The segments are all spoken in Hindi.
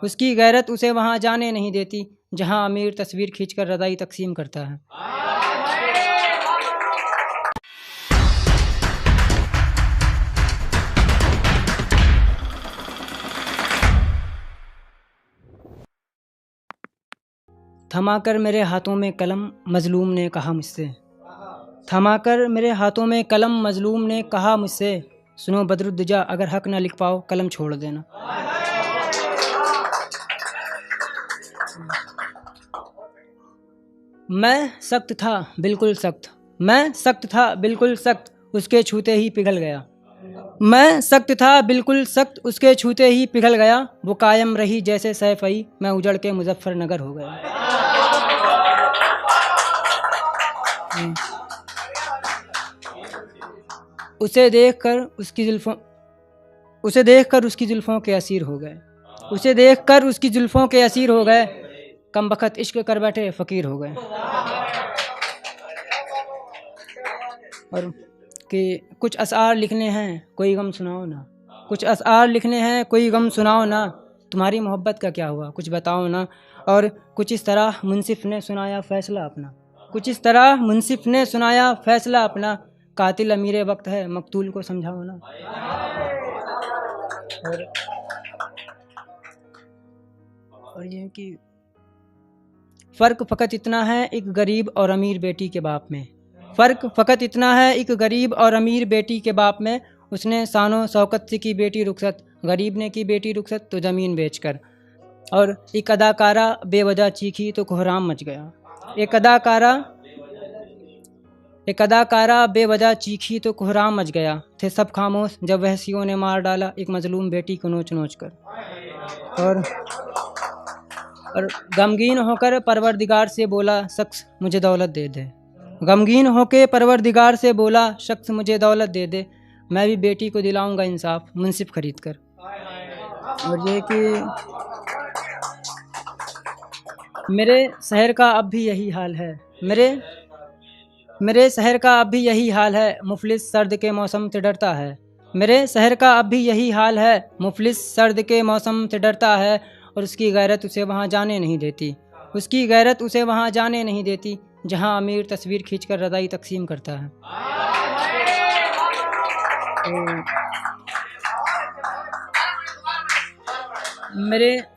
उसकी गैरत उसे वहाँ जाने नहीं देती जहाँ अमीर तस्वीर खींचकर रज़ाई तकसीम करता है। थमाकर मेरे हाथों में कलम मजलूम ने कहा मुझसे, थमाकर मेरे हाथों में कलम मजलूम ने कहा मुझसे, सुनो बदरुद्दुजा अगर हक ना लिख पाओ कलम छोड़ देना। मैं सख्त था बिल्कुल सख्त, मैं सख्त था बिल्कुल सख्त, उसके छूते ही पिघल गया। मैं सख्त था बिल्कुल सख्त, उसके छूते ही पिघल गया। वो कायम रही जैसे सैफई, मैं उजड़ के मुजफ्फरनगर हो गया। उसे देखकर उसकी जुल्फ़ों के असीर हो गए, उसे देखकर उसकी जुल्फ़ों के असीर हो गए। कम बखत इश्क कर बैठे फ़कीर हो गए। और कि कुछ अशआर लिखने हैं कोई गम सुनाओ ना, कुछ अशआर लिखने हैं कोई गम सुनाओ ना, तुम्हारी मोहब्बत का क्या हुआ कुछ बताओ ना। और कुछ इस तरह मुंसिफ ने सुनाया फ़ैसला अपना, कुछ इस तरह मुंसिफ ने सुनाया फ़ैसला अपना, कातिल अमीर वक्त है मकतूल को समझाओ ना। और ये कि फ़र्क फ़कत इतना है एक गरीब और अमीर बेटी के बाप में, फ़र्क फ़कत इतना है एक गरीब और अमीर बेटी के बाप में। उसने शानो शौकत से की बेटी रुखसत, गरीब ने की बेटी रुखसत तो ज़मीन बेचकर। और एक अदाकारा बेवजह चीखी तो कोहराम मच गया, एक अदाकारा बेवजह चीखी तो कोहराम मच गया। थे सब खामोश जब वहशियों ने मार डाला एक मजलूम बेटी को नोच नोच कर। और गमगीन होकर परवरदिगार से बोला शख्स मुझे दौलत दे दे, गमगीन होकर परवरदिगार से बोला शख्स मुझे दौलत दे दे, मैं भी बेटी को दिलाऊंगा इंसाफ मुंसिफ खरीद कर। और ये कि मेरे शहर का अब भी यही हाल है, मेरे शहर का अब भी यही हाल है, मुफलिस सर्द के मौसम से डरता है। मेरे शहर का अब भी यही हाल है, मुफलिस सर्द के मौसम से डरता है। और उसकी गैरत उसे वहाँ जाने नहीं देती, उसकी गैरत उसे वहाँ जाने नहीं देती जहाँ अमीर तस्वीर खींचकर रज़ाई तकसीम करता है।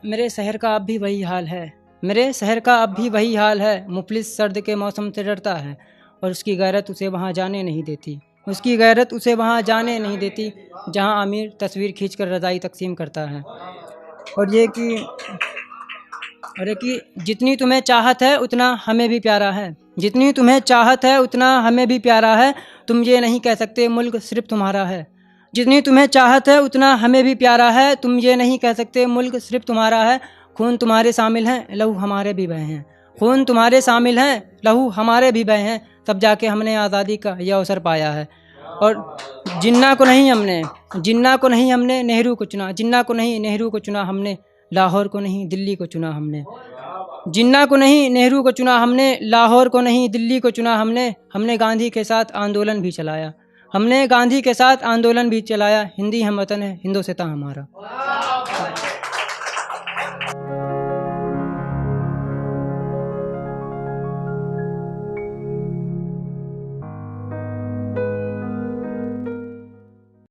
मेरे शहर का अब भी वही हाल है, मेरे शहर का अब भी वही हाल है, मुफलिस सर्द के मौसम से डरता है। और उसकी गैरत उसे वहाँ जाने नहीं देती, उसकी गैरत उसे वहाँ जाने नहीं देती जहाँ अमीर तस्वीर खींचकर रज़ाई तकसीम करता है। और ये कि जितनी तुम्हें चाहत है उतना हमें भी प्यारा है, जितनी तुम्हें चाहत है उतना हमें भी प्यारा है, तुम ये नहीं कह सकते मुल्क सिर्फ तुम्हारा है। जितनी तुम्हें चाहत है उतना हमें भी प्यारा है, तुम ये नहीं कह सकते मुल्क सिर्फ तुम्हारा है। खून तुम्हारे शामिल हैं लहू हमारे भी बहे हैं, खून तुम्हारे शामिल हैं लहू हमारे भी बहे हैं, तब जाके हमने आज़ादी का यह अवसर पाया है। और जिन्ना को नहीं हमने नेहरू को चुना, जिन्ना को नहीं नेहरू को चुना हमने, लाहौर को नहीं दिल्ली को चुना हमने। जिन्ना को नहीं नेहरू को चुना हमने, लाहौर को नहीं दिल्ली को चुना हमने। हमने गांधी के साथ आंदोलन भी चलाया, हमने गांधी के साथ आंदोलन भी चलाया, हिंदी हम वतन है हिंदोस्तान हमारा।